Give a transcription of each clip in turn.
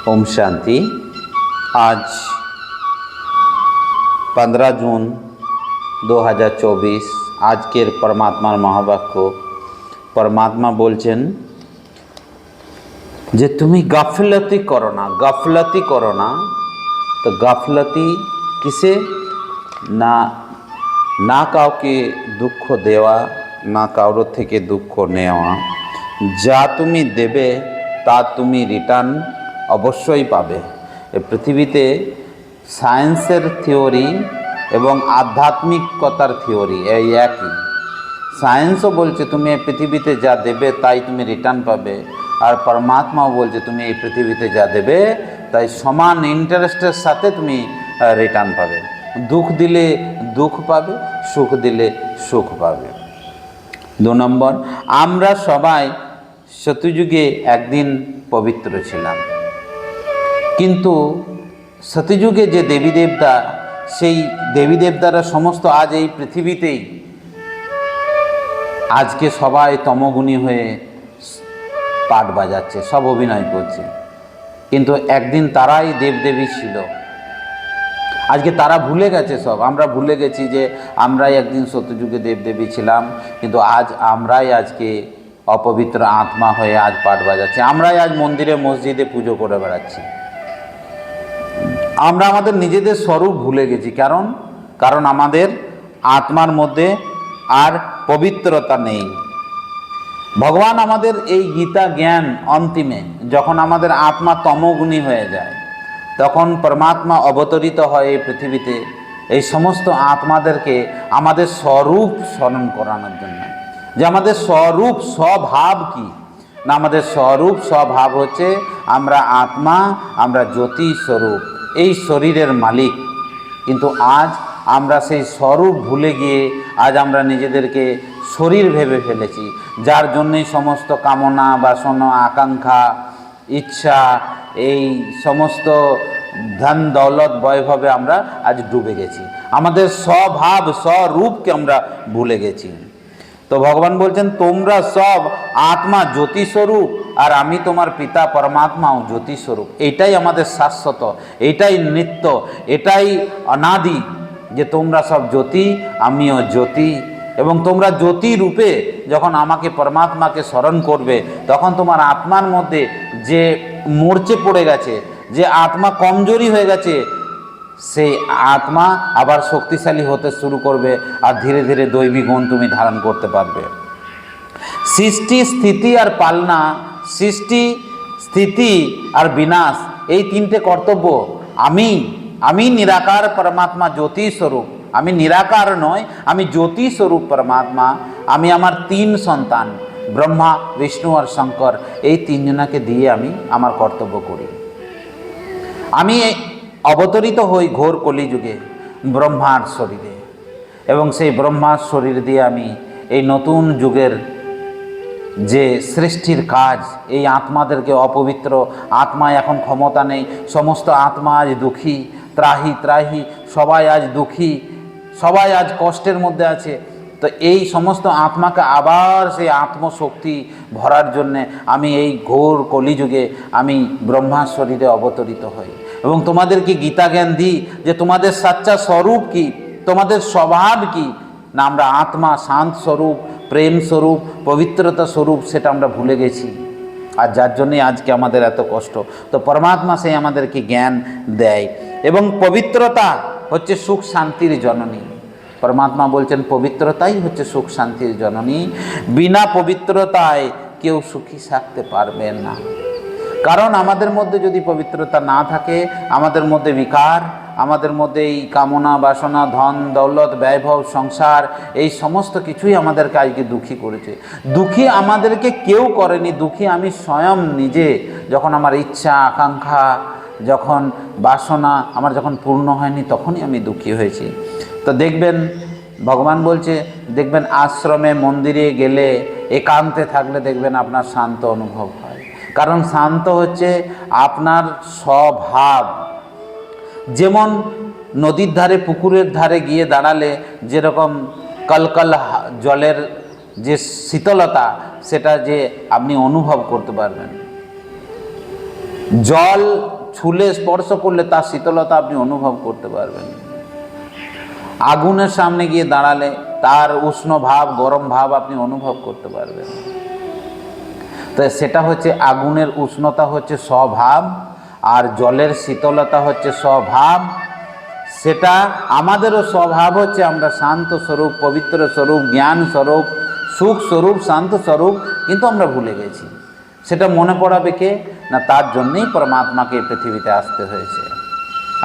ओम शांति। आज 15 जून 2024 আজকের পরমাত্মার মহাবাক্য। পরমাত্মা বলছেন যে তুমি গাফলতি করো না। তো গাফলতি কিসে না, না কাউকে দুঃখ দেওয়া, না কারোর থেকে দুঃখ নেওয়া। যা তুমি দেবে তা তুমি রিটার্ন অবশ্যই পাবে। এই পৃথিবীতে সায়েন্সের থিওরি এবং আধ্যাত্মিকতার থিওরি এই একই। সায়েন্সও বলছে তুমি এই পৃথিবীতে যা দেবে তাই তুমি রিটার্ন পাবে, আর পরমাত্মাও বলছে তুমি এই পৃথিবীতে যা দেবে তাই সমান ইন্টারেস্টের সাথে তুমি রিটার্ন পাবে। দুঃখ দিলে দুঃখ পাবে, সুখ দিলে সুখ পাবে। 2 নম্বর, আমরা সবাই সত্যযুগে একদিন পবিত্র ছিলাম, কিন্তু সত্যযুগে যে দেবী দেবতা, সেই দেবী দেবতারা সমস্ত আজ এই পৃথিবীতেই আজকে সবাই তমগুণী হয়ে পাট বাজাচ্ছে, সব অভিনয় করছে, কিন্তু একদিন তারাই দেবদেবী ছিল। আজকে তারা ভুলে গেছে সব। আমরা ভুলে গেছি যে আমরাই একদিন সত্যযুগে দেবদেবী ছিলাম, কিন্তু আজ আমরাই আজকে অপবিত্র আত্মা হয়ে আজ পাট বাজাচ্ছি। আমরাই আজ মন্দিরে মসজিদে পুজো করে বেড়াচ্ছি। আমরা আমাদের নিজেদের স্বরূপ ভুলে গেছি। কারণ আমাদের আত্মার মধ্যে আর পবিত্রতা নেই। ভগবান আমাদের এই গীতা জ্ঞান অন্তিমে যখন আমাদের আত্মা তমগুণী হয়ে যায়, তখন পরমাত্মা অবতরিত হয় এই পৃথিবীতে এই সমস্ত আত্মাদেরকে আমাদের স্বরূপ স্মরণ করানোর জন্য। যে আমাদের স্বরূপ স্বভাব কি না, আমাদের স্বরূপ স্বভাব হচ্ছে আমরা আত্মা, আমরা জ্যোতি স্বরূপ, এই শরীরের মালিক। কিন্তু আজ আমরা সেই স্বরূপ ভুলে গিয়ে আজ আমরা নিজেদেরকে শরীর ভেবে ফেলেছি, যার জন্যই সমস্ত কামনা, বাসনা, আকাঙ্ক্ষা, ইচ্ছা, এই সমস্ত ধন দৌলত বৈভবে আমরা আজ ডুবে গেছি। আমাদের স্বভাব স্বরূপকে আমরা ভুলে গেছি। তো ভগবান বলছেন তোমরা সব আত্মা জ্যোতি স্বরূপ, আর আমি তোমার পিতা পরমাত্মাও জ্যোতি স্বরূপ। এটাই আমাদের শাশ্বত, এটাই নিত্য, এটাই অনাদি, যে তোমরা সব জ্যোতি, আমিও জ্যোতি। এবং তোমরা জ্যোতি রূপে যখন আমাকে পরমাত্মাকে স্মরণ করবে, তখন তোমার আত্মার মধ্যে যে মরচে পড়ে গেছে, যে আত্মা কমজোরি হয়ে গেছে, সেই আত্মা আবার শক্তিশালী হতে শুরু করবে, আর ধীরে ধীরে দৈবী গুণ তুমি ধারণ করতে পারবে। সৃষ্টি, স্থিতি আর পালনা, সৃষ্টি, স্থিতি আর বিনাশ, এই 3টে কর্তব্য। আমি নিরাকার পরমাত্মা জ্যোতি স্বরূপ। আমি নিরাকার নয়, আমি জ্যোতি স্বরূপ পরমাত্মা। আমি আমার 3 সন্তান ব্রহ্মা, বিষ্ণু আর শঙ্কর, এই 3 জনাকে দিয়ে আমি আমার কর্তব্য করি। আমি অবতরিত হই ঘোর কলিযুগে ব্রহ্মার শরীরে, এবং সেই ব্রহ্মার শরীর দিয়ে আমি এই নতুন যুগের যে সৃষ্টির কাজ, এই আত্মাদেরকে, অপবিত্র আত্মা এখন ক্ষমতা নেই, সমস্ত আত্মা আজ দুঃখী, ত্রাহি ত্রাহি, সবাই আজ দুঃখী, সবাই আজ কষ্টের মধ্যে আছে। তো এই সমস্ত আত্মাকে আবার সেই আত্মশক্তি ভরার জন্যে আমি এই ঘোর কলিযুগে আমি ব্রহ্মার শরীরে অবতরিত হই, এবং তোমাদেরকে গীতা জ্ঞান দিই যে তোমাদের সাচ্চা স্বরূপ কি, তোমাদের স্বভাব কি না। আমরা আত্মা শান্ত স্বরূপ, প্রেম স্বরূপ, পবিত্রতা স্বরূপ, সেটা আমরা ভুলে গেছি, আর যার জন্যই আজকে আমাদের এত কষ্ট। তো পরমাত্মা সেই আমাদেরকে জ্ঞান দেয়, এবং পবিত্রতা হচ্ছে সুখ শান্তির জননী। পরমাত্মা বলছেন পবিত্রতাই হচ্ছে সুখ শান্তির জননী। বিনা পবিত্রতায় কেউ সুখী থাকতে পারবে না। কারণ আমাদের মধ্যে যদি পবিত্রতা না থাকে, আমাদের মধ্যে বিকার, আমাদের মধ্যে এই কামনা, বাসনা, ধন দৌলত, বৈভব, সংসার, এই সমস্ত কিছুই আমাদেরকে আজকে দুঃখী করেছে। দুঃখী আমাদেরকে কেউ করেনি, দুঃখী আমি স্বয়ং নিজে। যখন আমার ইচ্ছা, আকাঙ্ক্ষা, যখন বাসনা আমার যখন পূর্ণ হয়নি, তখনই আমি দুঃখী হয়েছি। তো দেখবেন ভগবান বলছে, দেখবেন আশ্রমে, মন্দিরে গেলে, একান্তে থাকলে দেখবেন আপনার শান্ত অনুভব হয়। কারণ শান্ত হচ্ছে আপনার স্বভাব। যেমন নদীর ধারে, পুকুরের ধারে গিয়ে দাঁড়ালে যেরকম কলকল জলের যে শীতলতা, সেটা যে আপনি অনুভব করতে পারবেন। জল ছুলে স্পর্শ করলে তার শীতলতা আপনি অনুভব করতে পারবেন। আগুনের সামনে গিয়ে দাঁড়ালে তার উষ্ণ ভাব, গরম ভাব আপনি অনুভব করতে পারবেন। তো সেটা হচ্ছে আগুনের উষ্ণতা হচ্ছে স্বভাব, আর জলের শীতলতা হচ্ছে স্বভাব। সেটা আমাদেরও স্বভাব হচ্ছে আমরা শান্ত স্বরূপ, পবিত্র স্বরূপ, জ্ঞান স্বরূপ, সুখ স্বরূপ, শান্ত স্বরূপ, কিন্তু আমরা ভুলে গেছি। সেটা মনে পড়াবে কে না, তার জন্যই পরমাত্মাকে পৃথিবীতে আসতে হয়েছে।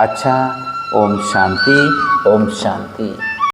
আচ্ছা, ওম শান্তি, ওম শান্তি।